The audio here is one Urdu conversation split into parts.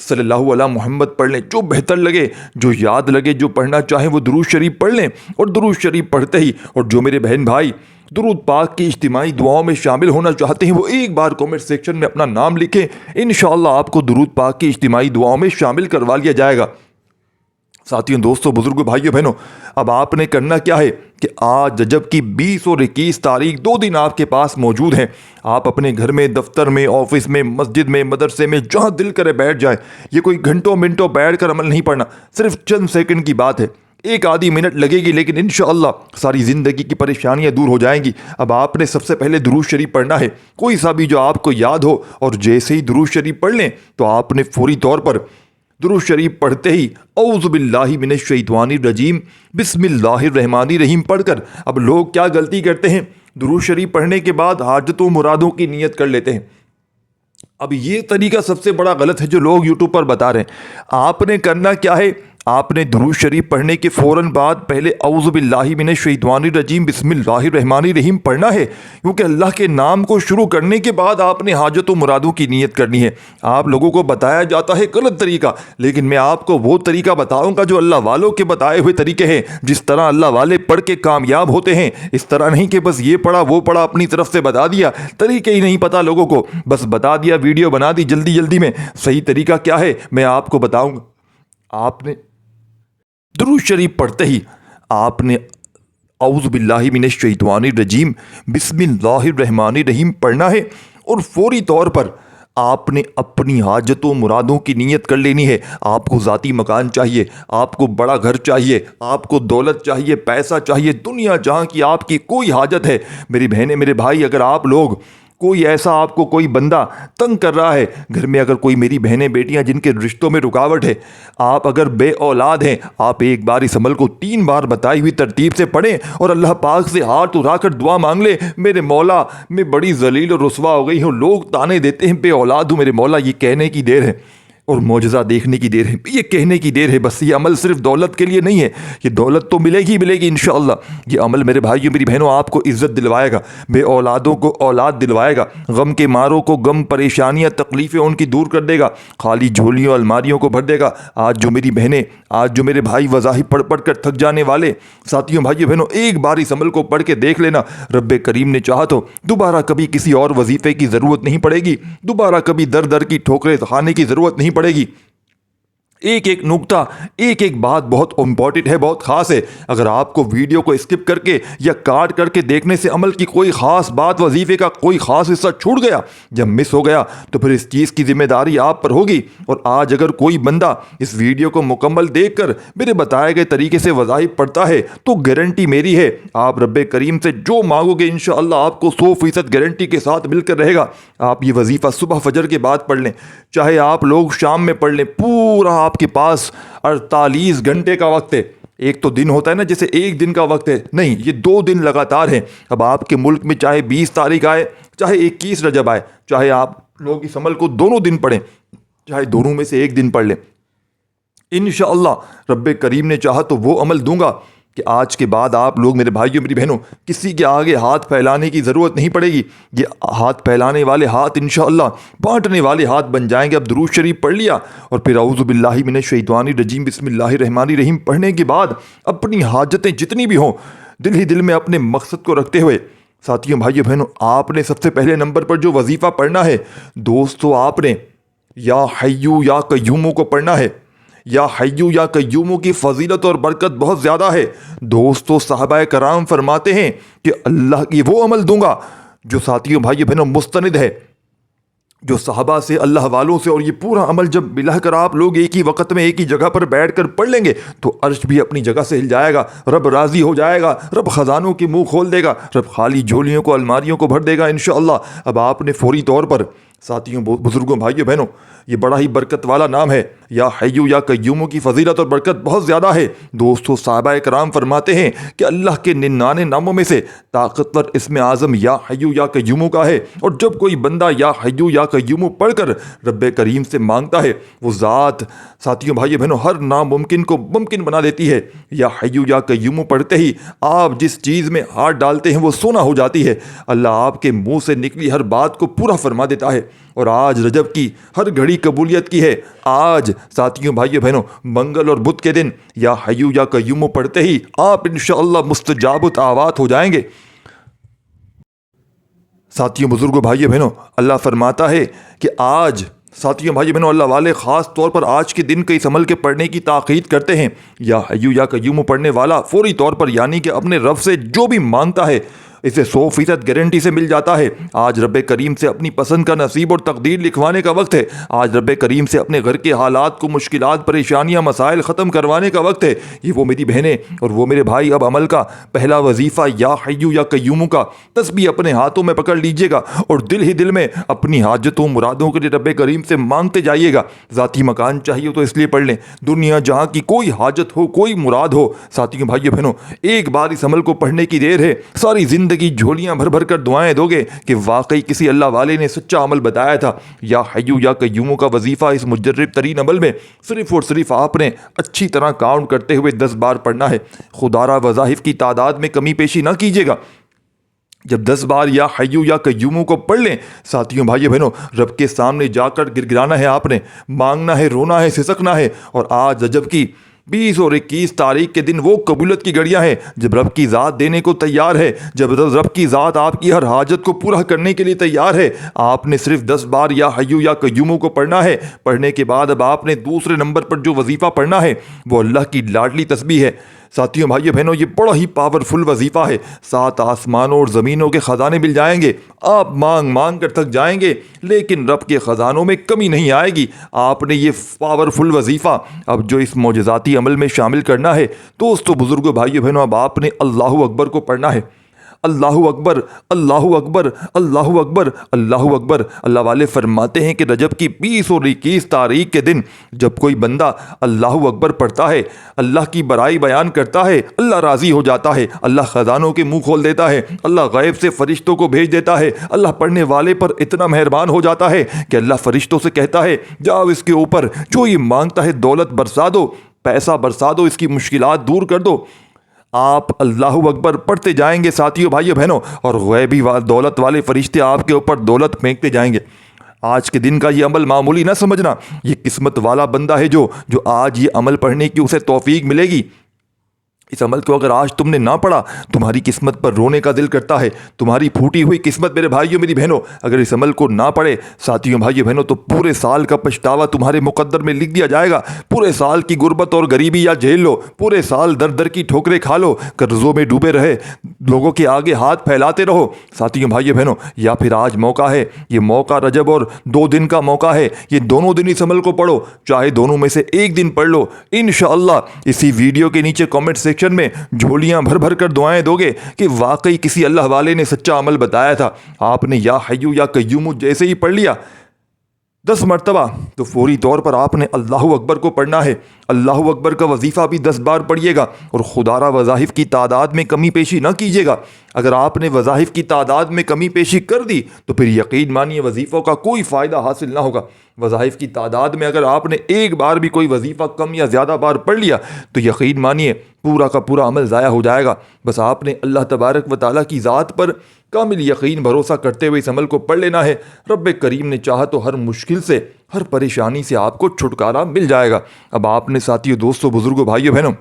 صلی اللہ علیہ محمد پڑھ لیں، جو بہتر لگے، جو یاد لگے، جو پڑھنا چاہیں وہ درود شریف پڑھ لیں، اور درود شریف پڑھتے ہی، اور جو میرے بہن بھائی درود پاک کی اجتماعی دعاؤں میں شامل ہونا چاہتے ہیں وہ ایک بار کومنٹ سیکشن میں اپنا نام لکھیں، انشاءاللہ آپ کو درود پاک کی اجتماعی دعاؤں میں شامل کروا لیا جائے گا۔ ساتھیوں، دوستوں، بزرگوں، بھائیوں، بہنوں، اب آپ نے کرنا کیا ہے کہ آج رجب کی 20 اور 21 تاریخ 2 دن آپ کے پاس موجود ہیں۔ آپ اپنے گھر میں، دفتر میں، آفس میں، مسجد میں، مدرسے میں، جہاں دل کرے بیٹھ جائیں۔ یہ کوئی گھنٹوں منٹوں بیٹھ کر عمل نہیں پڑھنا، صرف چند سیکنڈ کی بات ہے، ایک آدھی منٹ لگے گی، لیکن انشاءاللہ ساری زندگی کی پریشانیاں دور ہو جائیں گی۔ اب آپ نے سب سے پہلے درود شریف پڑھنا ہے، کوئی سا بھی جو آپ کو یاد ہو، اور جیسے ہی درود شریف پڑھ لیں تو آپ نے فوری طور پر درود شریف پڑھتے ہی اعوذ باللہ من الشیطان الرجیم بسم اللہ الرحمن الرحیم پڑھ کر، اب لوگ کیا غلطی کرتے ہیں، درود شریف پڑھنے کے بعد حاجتوں مرادوں کی نیت کر لیتے ہیں۔ اب یہ طریقہ سب سے بڑا غلط ہے جو لوگ یوٹیوب پر بتا رہے ہیں۔ آپ نے کرنا کیا ہے، آپ نے درود شریف پڑھنے کے فوراً بعد پہلے اعوذ باللہ من الشیطان الرجیم بسم اللہ الرحمن الرحیم پڑھنا ہے، کیونکہ اللہ کے نام کو شروع کرنے کے بعد آپ نے حاجت و مرادوں کی نیت کرنی ہے۔ آپ لوگوں کو بتایا جاتا ہے غلط طریقہ، لیکن میں آپ کو وہ طریقہ بتاؤں گا جو اللہ والوں کے بتائے ہوئے طریقے ہیں، جس طرح اللہ والے پڑھ کے کامیاب ہوتے ہیں۔ اس طرح نہیں کہ بس یہ پڑھا وہ پڑھا اپنی طرف سے بتا دیا، طریقے ہی نہیں پتا لوگوں کو، بس بتا دیا، ویڈیو بنا دی جلدی جلدی میں۔ صحیح طریقہ کیا ہے میں آپ کو بتاؤں گا۔ آپ نے درود شریف پڑھتے ہی آپ نے اعوذ باللہ من الشیطان الرجیم بسم اللہ الرحمن الرحیم پڑھنا ہے، اور فوری طور پر آپ نے اپنی حاجتوں مرادوں کی نیت کر لینی ہے۔ آپ کو ذاتی مکان چاہیے، آپ کو بڑا گھر چاہیے، آپ کو دولت چاہیے، پیسہ چاہیے، دنیا جہاں کی آپ کی کوئی حاجت ہے، میری بہنیں، میرے بھائی، اگر آپ لوگ کوئی ایسا آپ کو کوئی بندہ تنگ کر رہا ہے گھر میں، اگر کوئی میری بہنیں بیٹیاں جن کے رشتوں میں رکاوٹ ہے، آپ اگر بے اولاد ہیں، آپ ایک بار اس عمل کو 3 بار بتائی ہوئی ترتیب سے پڑھیں اور اللہ پاک سے ہاتھ اٹھا کر دعا مانگ لیں، میرے مولا میں بڑی ذلیل اور رسوا ہو گئی ہوں، لوگ تانے دیتے ہیں بے اولاد ہوں، میرے مولا یہ کہنے کی دیر ہے اور معجزہ دیکھنے کی دیر ہے، یہ کہنے کی دیر ہے۔ بس یہ عمل صرف دولت کے لیے نہیں ہے، یہ دولت تو ملے گی انشاءاللہ۔ یہ عمل میرے بھائیوں، میری بہنوں، آپ کو عزت دلوائے گا، بے اولادوں کو اولاد دلوائے گا، غم کے ماروں کو غم، پریشانیاں تکلیفیں ان کی دور کر دے گا، خالی جھولیوں الماریوں کو بھر دے گا۔ آج جو میری بہنیں، آج جو میرے بھائی وظائف پڑھ پڑھ کر تھک جانے والے ساتھیوں، بھائیوں، بہنوں، ایک بار اس عمل کو پڑھ کے دیکھ لینا، رب کریم نے چاہا تو دوبارہ کبھی کسی اور وظیفے کی ضرورت نہیں پڑے گی، دوبارہ کبھی در در کی ٹھوکریں کھانے کی ضرورت نہیں پڑے گی۔ ایک ایک نقطہ، ایک ایک بات بہت امپورٹنٹ ہے، بہت خاص ہے۔ اگر آپ کو ویڈیو کو اسکپ کر کے یا کاٹ کر کے دیکھنے سے عمل کی کوئی خاص بات، وظیفے کا کوئی خاص حصہ چھوٹ گیا، جب مس ہو گیا، تو پھر اس چیز کی ذمہ داری آپ پر ہوگی۔ اور آج اگر کوئی بندہ اس ویڈیو کو مکمل دیکھ کر میرے بتائے گئے طریقے سے وظائف پڑھتا ہے تو گارنٹی میری ہے، آپ رب کریم سے جو مانگو گے انشاءاللہ آپ کو 100% گارنٹی کے ساتھ مل کر رہے گا۔ آپ یہ وظیفہ صبح فجر کے بعد پڑھ لیں، چاہے آپ لوگ شام میں پڑھ لیں، پورا آپ کے پاس 48 گھنٹے کا وقت ہے۔ ایک تو دن ہوتا ہے نا، جیسے ایک دن کا وقت ہے، نہیں، یہ 2 دن لگاتار ہیں۔ اب آپ کے ملک میں چاہے 20 تاریخ آئے، چاہے 21 رجب آئے، چاہے آپ لوگ اس عمل کو دونوں دن پڑھیں، چاہے دونوں میں سے ایک دن پڑھ لیں، انشاءاللہ رب کریم نے چاہا تو وہ عمل دوں گا کہ آج کے بعد آپ لوگ، میرے بھائیوں، میری بہنوں، کسی کے آگے ہاتھ پھیلانے کی ضرورت نہیں پڑے گی۔ یہ ہاتھ پھیلانے والے ہاتھ انشاءاللہ بانٹنے والے ہاتھ بن جائیں گے۔ اب درود شریف پڑھ لیا اور پھر اعوذ باللہ من الشیطان الرجیم بسم اللہ الرحمن الرحیم پڑھنے کے بعد اپنی حاجتیں جتنی بھی ہوں دل ہی دل میں اپنے مقصد کو رکھتے ہوئے، ساتھیوں، بھائیوں، بہنوں، آپ نے سب سے پہلے نمبر پر جو وظیفہ پڑھنا ہے دوستو، آپ نے یا حیو یا قیومو کو پڑھنا ہے۔ یا حیو یا قیومو کی فضیلت اور برکت بہت زیادہ ہے دوستو۔ صحابہ کرام فرماتے ہیں کہ اللہ کی وہ عمل دوں گا جو، ساتھیوں، بھائیوں، بہنوں، مستند ہے، جو صحابہ سے، اللہ والوں سے، اور یہ پورا عمل جب ملا کر آپ لوگ ایک ہی وقت میں ایک ہی جگہ پر بیٹھ کر پڑھ لیں گے تو عرش بھی اپنی جگہ سے ہل جائے گا، رب راضی ہو جائے گا، رب خزانوں کی منہ کھول دے گا، رب خالی جھولیوں کو، الماریوں کو بھر دے گا انشاءاللہ۔ اب آپ نے فوری طور پر، ساتھیوں، بزرگوں، بھائیوں، بہنوں، یہ بڑا ہی برکت والا نام ہے، یا حیو یا قیومو کی فضیلت اور برکت بہت زیادہ ہے دوستو۔ صحابہ کرام فرماتے ہیں کہ اللہ کے 99 ناموں میں سے طاقتور اسم اعظم یا حیو یا قیومو کا ہے، اور جب کوئی بندہ یا حیو یا قیومو پڑھ کر رب کریم سے مانگتا ہے، وہ ذات، ساتھیوں، بھائیوں، بہنوں، ہر ناممکن کو ممکن بنا دیتی ہے۔ یا حیو یا قیومو پڑھتے ہی آپ جس چیز میں ہاتھ ڈالتے ہیں وہ سونا ہو جاتی ہے، اللہ آپ کے منہ سے نکلی ہر بات کو پورا فرما دیتا ہے۔ اور آج رجب کی ہر گھڑی قبولیت کی ہے۔ آج ساتھیوں، بھائیوں، بہنوں، منگل اور بدھ کے دن یا حیو یا قیوم پڑھتے ہی آپ انشاءاللہ مستجاب الدعوات ہو جائیں گے۔ ساتھیوں، بزرگوں، بھائیوں، بہنوں، اللہ فرماتا ہے کہ آج ساتھیوں، بھائیوں، بہنوں، اللہ والے خاص طور پر آج کے دن کے اس عمل کے پڑھنے کی تاکید کرتے ہیں۔ یا حیو یا قیوم پڑھنے والا فوری طور پر یعنی کہ اپنے رب سے جو بھی مانگتا ہے اسے 100% گارنٹی سے مل جاتا ہے۔ آج رب کریم سے اپنی پسند کا نصیب اور تقدیر لکھوانے کا وقت ہے۔ آج رب کریم سے اپنے گھر کے حالات کو، مشکلات، پریشانیاں، مسائل ختم کروانے کا وقت ہے۔ یہ وہ میری بہنیں اور وہ میرے بھائی، اب عمل کا پہلا وظیفہ یا حیو یا قیوم کا تسبیح اپنے ہاتھوں میں پکڑ لیجئے گا اور دل ہی دل میں اپنی حاجتوں، مرادوں کے لیے رب کریم سے مانگتے جائیے گا۔ ذاتی مکان چاہیے تو اس لیے پڑھ لیں، دنیا جہاں کی کوئی حاجت ہو، کوئی مراد ہو، ساتھیوں، بھائیوں، بہنوں، ایک بار اس عمل کو پڑھنے کی دیر ہے، ساری زندگی جھولیاں بھر بھر کر دعائیں دو گے کہ واقعی کسی اللہ والے نے سچا عمل بتایا تھا۔ یا حیو یا قیوم کا وظیفہ اس مجرب ترین عمل میں صرف اور صرف آپ نے اچھی طرح کاؤنٹ کرتے ہوئے 10 بار پڑھنا ہے۔ خدارہ وظائف کی تعداد میں کمی پیشی نہ کیجیے گا۔ جب 10 بار یا حیو یا قیوم کو پڑھ لیں، ساتھیوں، بھائیوں، بہنوں، رب کے سامنے جا کر گڑگڑانا ہے، آپ نے مانگنا ہے، رونا ہے، سسکنا ہے۔ اور آج رجب کی 20 اور 21 تاریخ کے دن وہ قبولیت کی گھڑیاں ہیں جب رب کی ذات دینے کو تیار ہے، جب رب کی ذات آپ کی ہر حاجت کو پورا کرنے کے لیے تیار ہے۔ آپ نے صرف 10 بار یا حیو یا قیوم کو پڑھنا ہے۔ پڑھنے کے بعد اب آپ نے دوسرے نمبر پر جو وظیفہ پڑھنا ہے وہ اللہ کی لاڈلی تسبیح ہے۔ ساتھیوں، بھائیوں، بہنوں، یہ بڑا ہی پاورفل وظیفہ ہے۔ 7 آسمانوں اور زمینوں کے خزانے مل جائیں گے، آپ مانگ مانگ کر تھک جائیں گے لیکن رب کے خزانوں میں کمی نہیں آئے گی۔ آپ نے یہ پاورفل وظیفہ اب جو اس معجزاتی عمل میں شامل کرنا ہے، دوستو، بزرگوں، بھائیوں، بہنوں، اب آپ نے اللہ اکبر کو پڑھنا ہے۔ اللہ اکبر، اللہ اکبر، اللہ اکبر، اللہ اکبر۔ اللہ والے فرماتے ہیں کہ رجب کی 20 اور 21 تاریخ کے دن جب کوئی بندہ اللہ اکبر پڑھتا ہے، اللہ کی بڑائی بیان کرتا ہے، اللہ راضی ہو جاتا ہے، اللہ خزانوں کے منہ کھول دیتا ہے، اللہ غیب سے فرشتوں کو بھیج دیتا ہے، اللہ پڑھنے والے پر اتنا مہربان ہو جاتا ہے کہ اللہ فرشتوں سے کہتا ہے جاؤ اس کے اوپر جو یہ مانگتا ہے دولت برسا دو، پیسہ برسا دو، اس کی مشکلات دور کر دو۔ آپ اللہ اکبر پڑھتے جائیں گے ساتھیوں، بھائیوں، بہنوں، اور غیبی دولت والے فرشتے آپ کے اوپر دولت پھینکتے جائیں گے۔ آج کے دن کا یہ عمل معمولی نہ سمجھنا، یہ قسمت والا بندہ ہے جو آج یہ عمل پڑھنے کی اسے توفیق ملے گی۔ اس عمل کو اگر آج تم نے نہ پڑھا، تمہاری قسمت پر رونے کا دل کرتا ہے، تمہاری پھوٹی ہوئی قسمت میرے بھائیوں، میری بہنوں، اگر اس عمل کو نہ پڑھے ساتھیوں، بھائیوں، بہنوں، تو پورے سال کا پچھتاوا تمہارے مقدر میں لکھ دیا جائے گا۔ پورے سال کی غربت اور غریبی یا جھیل لو، پورے سال در در کی ٹھوکریں کھا لو، قرضوں میں ڈوبے رہے، لوگوں کے آگے ہاتھ پھیلاتے رہو ساتھیوں، بھائیوں، بہنوں، یا پھر آج موقع ہے، یہ موقع رجب اور 2 دن کا موقع ہے، یہ دونوں دن اس عمل کو پڑھو، چاہے دونوں میں سے ایک دن پڑھ لو۔ انشاءاللہ اسی ویڈیو کے نیچے کامنٹ سیکشن میں جھولیاں بھر بھر کر دعائیں دو گے کہ واقعی کسی اللہ والے نے سچا عمل بتایا تھا۔ آپ نے یا حیو یا قیوم جیسے ہی پڑھ لیا 10 مرتبہ تو فوری طور پر آپ نے اللہ اکبر کو پڑھنا ہے۔ اللہ اکبر کا وظیفہ بھی 10 بار پڑھیے گا اور خدارہ وظائف کی تعداد میں کمی پیشی نہ کیجیے گا۔ اگر آپ نے وظائف کی تعداد میں کمی پیشی کر دی تو پھر یقین مانیے وظیفوں کا کوئی فائدہ حاصل نہ ہوگا۔ وظائف کی تعداد میں اگر آپ نے ایک بار بھی کوئی وظیفہ کم یا زیادہ بار پڑھ لیا تو یقین مانیے پورا کا پورا عمل ضائع ہو جائے گا۔ بس آپ نے اللہ تبارک و تعالیٰ کی ذات پر کامل یقین بھروسہ کرتے ہوئے اس عمل کو پڑھ لینا ہے۔ رب کریم نے چاہا تو ہر مشکل سے، ہر پریشانی سے آپ کو چھٹکارا مل جائے گا۔ اب آپ نے ساتھیوں، دوستوں، بزرگوں، بھائیوں، بہنوں،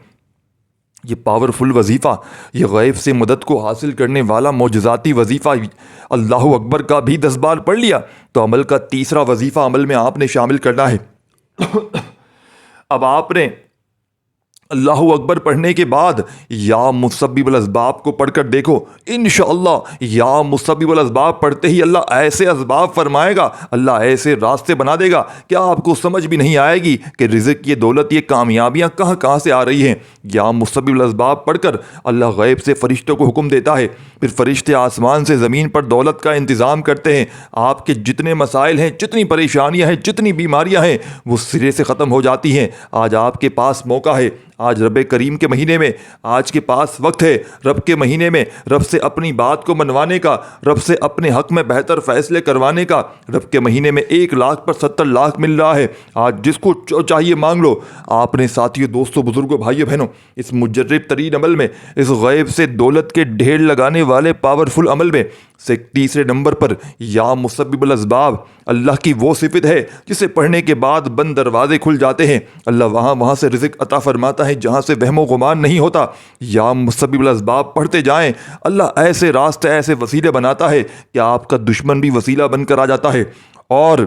یہ پاورفل وظیفہ، یہ غیب سے مدد کو حاصل کرنے والا معجزاتی وظیفہ اللہ اکبر کا بھی 10 بار پڑھ لیا تو عمل کا تیسرا وظیفہ عمل میں آپ نے شامل کرنا ہے۔ اب آپ نے اللہ اکبر پڑھنے کے بعد یا مسبب الاسباب کو پڑھ کر دیکھو، انشاءاللہ یا مسبب الاسباب پڑھتے ہی اللہ ایسے اسباب فرمائے گا، اللہ ایسے راستے بنا دے گا کہ آپ کو سمجھ بھی نہیں آئے گی کہ رزق، یہ دولت، یہ کامیابیاں کہاں کہاں سے آ رہی ہیں۔ یا مسبب الاسباب پڑھ کر اللہ غیب سے فرشتوں کو حکم دیتا ہے، پھر فرشتے آسمان سے زمین پر دولت کا انتظام کرتے ہیں۔ آپ کے جتنے مسائل ہیں، جتنی پریشانیاں ہیں، جتنی بیماریاں ہیں، وہ سرے سے ختم ہو جاتی ہیں۔ آج آپ کے پاس موقع ہے، آج رب کریم کے مہینے میں آج کے پاس وقت ہے رب کے مہینے میں رب سے اپنی بات کو منوانے کا، رب سے اپنے حق میں بہتر فیصلے کروانے کا۔ رب کے مہینے میں 1 لاکھ پر 70 لاکھ مل رہا ہے۔ آج جس کو چاہیے مانگ لو۔ آپ نے ساتھیوں، دوستوں، بزرگوں، بھائیوں بہنوں، اس مجرب ترین عمل میں، اس غیب سے دولت کے ڈھیر لگانے والے پاورفل عمل میں سے تیسرے نمبر پر یا مسبب الاسباب، اللہ کی وہ صفت ہے جسے پڑھنے کے بعد بند دروازے کھل جاتے ہیں۔ اللہ وہاں سے رزق عطا فرماتا ہے جہاں سے وہم و گمان نہیں ہوتا۔ یا مسبب الاسباب پڑھتے جائیں، اللہ ایسے راستے، ایسے وسیلے بناتا ہے کہ آپ کا دشمن بھی وسیلہ بن کر آ جاتا ہے، اور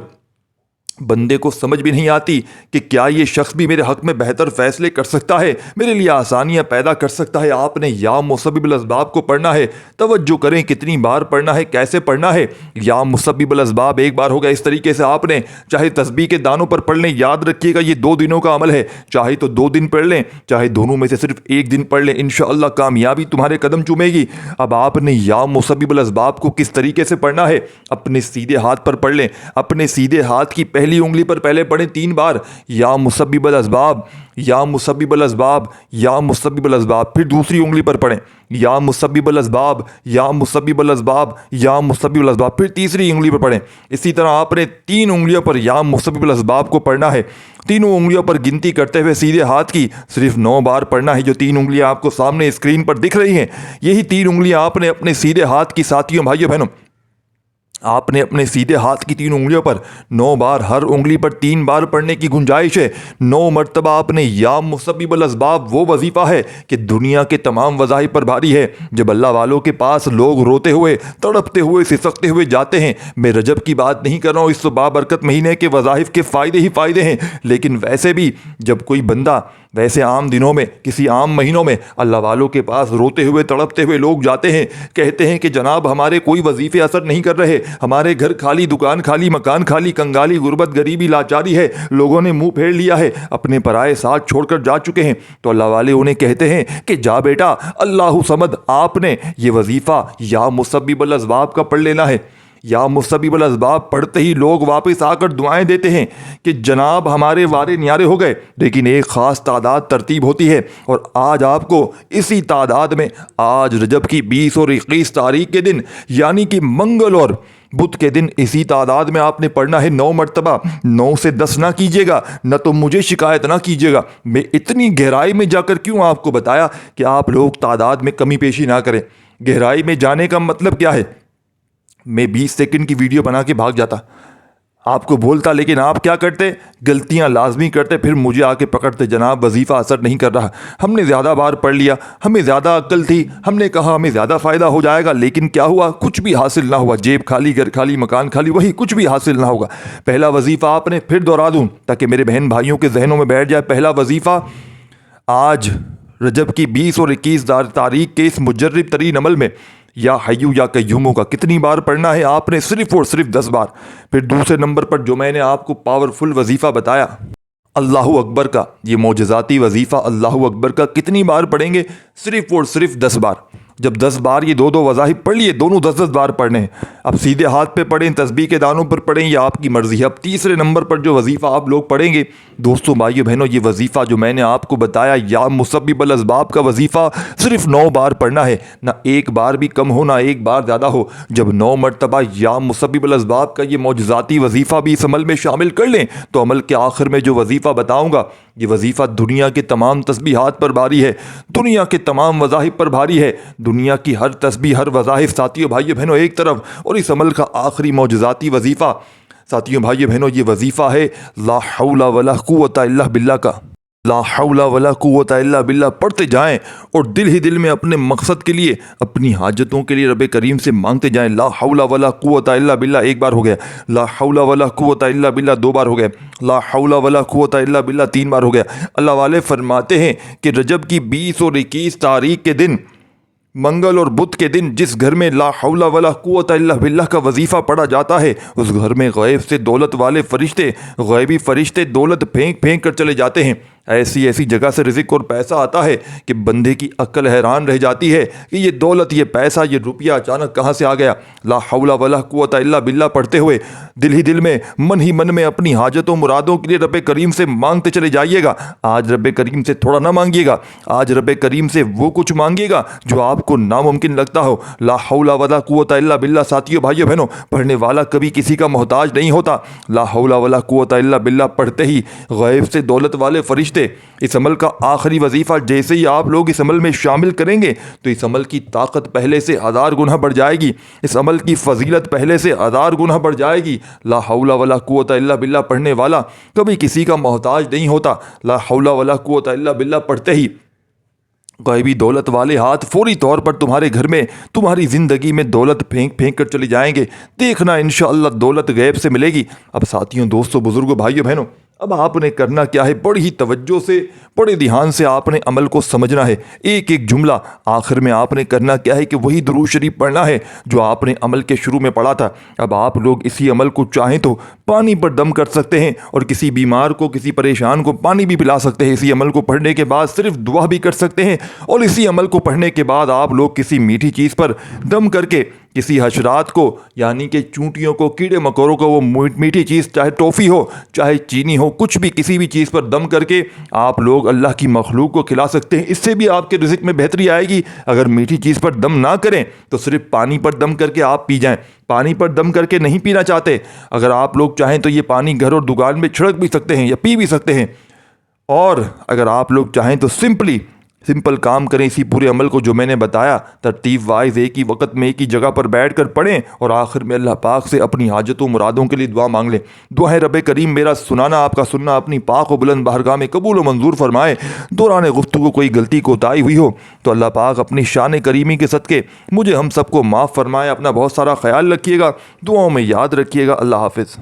بندے کو سمجھ بھی نہیں آتی کہ کیا یہ شخص بھی میرے حق میں بہتر فیصلے کر سکتا ہے، میرے لیے آسانیاں پیدا کر سکتا ہے۔ آپ نے یا مسبب الاسباب کو پڑھنا ہے۔ توجہ کریں کتنی بار پڑھنا ہے، کیسے پڑھنا ہے۔ یا مسبب الاسباب ایک بار ہوگا، اس طریقے سے آپ نے چاہے تسبیح کے دانوں پر پڑھ لیں، یاد رکھیے گا یہ 2 دنوں کا عمل ہے، چاہے تو 2 دن پڑھ لیں، چاہے دونوں میں سے صرف 1 دن پڑھ لیں، انشاءاللہ کامیابی تمہارے قدم چومے گی۔ اب آپ نے یا مسبب الاسباب کو کس طریقے سے پڑھنا ہے؟ اپنے سیدھے ہاتھ پر پڑھ لیں، اپنے سیدھے ہاتھ کی پہلی انگلی پر پہلے پڑھیں 3 بار یا مسبب الاسباب، یا مسبب الاسباب، یا مسبب الاسباب، پھر دوسری انگلی پر پڑھیں یا مسبب الاسباب، یا مسبب الاسباب، یا مسبب الاسباب، پھر تیسری انگلی پر پڑھیں۔ اسی طرح آپ نے 3 انگلیوں پر یا مسبب الاسباب کو پڑھنا ہے۔ تینوں انگلیوں پر گنتی کرتے ہوئے سیدھے ہاتھ کی صرف 9 بار پڑھنا ہے۔ جو 3 انگلیاں آپ کو سامنے اسکرین پر دکھ رہی ہیں، یہی 3 انگلیاں آپ نے اپنے سیدھے ہاتھ کی، ساتھیوں، بھائیوں بہنوں، آپ نے اپنے سیدھے ہاتھ کی 3 انگلیوں پر 9 بار، ہر انگلی پر 3 بار پڑھنے کی گنجائش ہے۔ 9 مرتبہ آپ نے یا مسبب الاسباب، وہ وظیفہ ہے کہ دنیا کے تمام وظائف پر بھاری ہے۔ جب اللہ والوں کے پاس لوگ روتے ہوئے، تڑپتے ہوئے، سسکتے ہوئے جاتے ہیں، میں رجب کی بات نہیں کر رہا ہوں، اس بابرکت مہینے کے وظائف کے فائدے ہی فائدے ہیں، لیکن ویسے بھی جب کوئی بندہ ویسے عام دنوں میں، کسی عام مہینوں میں اللہ والوں کے پاس روتے ہوئے، تڑپتے ہوئے لوگ جاتے ہیں، کہتے ہیں کہ جناب ہمارے کوئی وظیفے اثر نہیں کر رہے، ہمارے گھر خالی، دکان خالی، مکان خالی، کنگالی، غربت، غریبی، لاچاری ہے، لوگوں نے منہ پھیر لیا ہے، اپنے پرائے ساتھ چھوڑ کر جا چکے ہیں، تو اللہ والے انہیں کہتے ہیں کہ جا بیٹا، اللہ صمد، آپ نے یہ وظیفہ یا مسبب الاسباب کا پڑھ لینا ہے۔ یا مسبب الاسباب پڑھتے ہی لوگ واپس آ کر دعائیں دیتے ہیں کہ جناب ہمارے وارے نیارے ہو گئے، لیکن ایک خاص تعداد ترتیب ہوتی ہے، اور آج آپ کو اسی تعداد میں، آج رجب کی 20 اور 21 تاریخ کے دن، یعنی کہ منگل اور بدھ کے دن، اسی تعداد میں آپ نے پڑھنا ہے 9 مرتبہ۔ 9 سے 10 نہ کیجیے گا، نہ تو مجھے شکایت نہ کیجیے گا۔ میں اتنی گہرائی میں جا کر کیوں آپ کو بتایا کہ آپ لوگ تعداد میں کمی پیشی نہ کریں۔ گہرائی میں جانے کا مطلب کیا ہے؟ میں 20 سیکنڈ کی ویڈیو بنا کے بھاگ جاتا، آپ کو بولتا، لیکن آپ کیا کرتے؟ غلطیاں لازمی کرتے، پھر مجھے آ کے پکڑتے، جناب وظیفہ اثر نہیں کر رہا، ہم نے زیادہ بار پڑھ لیا، ہمیں زیادہ عقل تھی، ہم نے کہا ہمیں زیادہ فائدہ ہو جائے گا، لیکن کیا ہوا؟ کچھ بھی حاصل نہ ہوا، جیب خالی، گھر خالی، مکان خالی، وہی کچھ بھی حاصل نہ ہوگا۔ پہلا وظیفہ آپ نے، پھر دوہرا دوں تاکہ میرے بہن بھائیوں کے ذہنوں میں بیٹھ جائے، پہلا وظیفہ آج رجب کی 20 اور 21 تاریخ کے اس مجرب ترین عمل میں یا حیو یا قیوموں کا کتنی بار پڑھنا ہے؟ آپ نے صرف اور صرف 10 بار۔ پھر دوسرے نمبر پر جو میں نے آپ کو پاورفل وظیفہ بتایا، اللہ اکبر کا، یہ معجزاتی وظیفہ اللہ اکبر کا کتنی بار پڑھیں گے؟ صرف اور صرف 10 بار۔ جب 10 بار یہ 2 وظائف پڑھ لیے، دونوں 10 بار پڑھنے ہیں، اب سیدھے ہاتھ پہ پڑھیں، تسبیح کے دانوں پر پڑھیں، یا آپ کی مرضی ہے۔ اب تیسرے نمبر پر جو وظیفہ آپ لوگ پڑھیں گے، دوستوں، بھائیو بہنوں، یہ وظیفہ جو میں نے آپ کو بتایا یا مسبب الاسباب کا وظیفہ، صرف 9 بار پڑھنا ہے، نہ 1 بار بھی کم ہو، نہ 1 بار زیادہ ہو۔ جب 9 مرتبہ یا مسبب الاسباب کا یہ معجزاتی وظیفہ بھی اس عمل میں شامل کر لیں، تو عمل کے آخر میں جو وظیفہ بتاؤں گا، یہ وظیفہ دنیا کے تمام تسبیحات پر بھاری ہے، دنیا کے تمام وظائف پر بھاری ہے، دنیا کی ہر تسبیح، ہر وظائف، ساتھیوں بھائیو بہنوں، ایک طرف، اور اس عمل کا آخری معجزاتی وظیفہ، ساتھیوں بھائیو بہنوں، یہ وظیفہ ہے لا حول ولا قوت الا باللہ کا۔ لا حول ولا قوت الا باللہ پڑھتے جائیں، اور دل ہی دل میں اپنے مقصد کے لیے، اپنی حاجتوں کے لیے رب کریم سے مانگتے جائیں۔ لا حول ولا قوت الا باللہ 1 بار ہو گیا، لا حول ولا قوت الا باللہ 2 بار ہو گیا، لا حول ولا قوت الا باللہ 3 بار ہو گیا۔ اللہ والے فرماتے ہیں کہ رجب کی 20 اور 21 تاریخ کے دن، منگل اور بدھ کے دن، جس گھر میں لا حول ولا قوت الا باللہ کا وظیفہ پڑھا جاتا ہے، اس گھر میں غیب سے دولت والے فرشتے، غیبی فرشتے دولت پھینک پھینک کر چلے جاتے ہیں۔ ایسی ایسی جگہ سے رزق اور پیسہ آتا ہے کہ بندے کی عقل حیران رہ جاتی ہے کہ یہ دولت، یہ پیسہ، یہ روپیہ اچانک کہاں سے آ گیا۔ لا حول ولا قوت الا باللہ پڑھتے ہوئے دل ہی دل میں، من ہی من میں اپنی حاجتوں مرادوں کے لیے رب کریم سے مانگتے چلے جائیے گا۔ آج رب کریم سے تھوڑا نہ مانگیے گا، آج رب کریم سے وہ کچھ مانگیے گا جو آپ کو ناممکن لگتا ہو۔ لا حول ولا قوت الا باللہ۔ ساتھیو، بھائیو، بہنوں، پڑھنے والا کبھی کسی کا محتاج نہیں ہوتا۔ لا حول ولا قوت الا باللہ پڑھتے ہی غیب سے دولت والے فرشتے اس عمل کا آخری وظیفہ جیسے ہی آپ لوگ اس عمل میں شامل کریں گے تو اس عمل کی طاقت پہلے سے 1000 گنا بڑھ جائے گی، اس عمل کی فضیلت پہلے سے 1000 گنا بڑھ جائے گی۔ لا حول ولا قوت الا باللہ پڑھنے والا کبھی کسی کا محتاج نہیں ہوتا۔ لا حول ولا قوت الا باللہ پڑھتے ہی غیبی دولت والے ہاتھ فوری طور پر تمہارے گھر میں، تمہاری زندگی میں دولت پھینک پھینک کر چلے جائیں گے۔ دیکھنا انشاءاللہ دولت غیب سے ملے گی۔ اب ساتھیوں، دوستوں، بزرگوں، بھائیوں، بہنوں، اب آپ نے کرنا کیا ہے؟ بڑی ہی توجہ سے، بڑے دھیان سے آپ نے عمل کو سمجھنا ہے۔ ایک ایک جملہ آخر میں آپ نے کرنا کیا ہے کہ وہی درود شریف پڑھنا ہے جو آپ نے عمل کے شروع میں پڑھا تھا۔ اب آپ لوگ اسی عمل کو چاہیں تو پانی پر دم کر سکتے ہیں اور کسی بیمار کو، کسی پریشان کو پانی بھی پلا سکتے ہیں۔ اسی عمل کو پڑھنے کے بعد صرف دعا بھی کر سکتے ہیں، اور اسی عمل کو پڑھنے کے بعد آپ لوگ کسی میٹھی چیز پر دم کر کے کسی حشرات کو، یعنی کہ چونٹیوں کو، کیڑے مکوڑوں کو، وہ میٹھی چیز چاہے ٹافی ہو، چاہے چینی ہو، کچھ بھی، کسی بھی چیز پر دم کر کے آپ لوگ اللہ کی مخلوق کو کھلا سکتے ہیں۔ اس سے بھی آپ کے رزق میں بہتری آئے گی۔ اگر میٹھی چیز پر دم نہ کریں تو صرف پانی پر دم کر کے آپ پی جائیں۔ پانی پر دم کر کے نہیں پینا چاہتے، اگر آپ لوگ چاہیں تو یہ پانی گھر اور دکان میں چھڑک بھی سکتے ہیں یا پی بھی سکتے ہیں۔ اور اگر آپ لوگ چاہیں تو سمپل کام کریں، اسی پورے عمل کو جو میں نے بتایا ترتیب وائز ایک ہی وقت میں ایک ہی جگہ پر بیٹھ کر پڑھیں، اور آخر میں اللہ پاک سے اپنی حاجتوں مرادوں کے لیے دعا مانگ لیں۔ دعائیں رب کریم میرا سنانا، آپ کا سننا اپنی پاک و بلند بارگاہ میں قبول و منظور فرمائے۔ دوران گفتگو کوئی غلطی کوتاہی ہوئی ہو تو اللہ پاک اپنی شان کریمی کے صدقے مجھے ہم سب کو معاف فرمائے۔ اپنا بہت سارا خیال رکھیے گا، دعاؤں میں یاد رکھیے گا۔ اللہ حافظ۔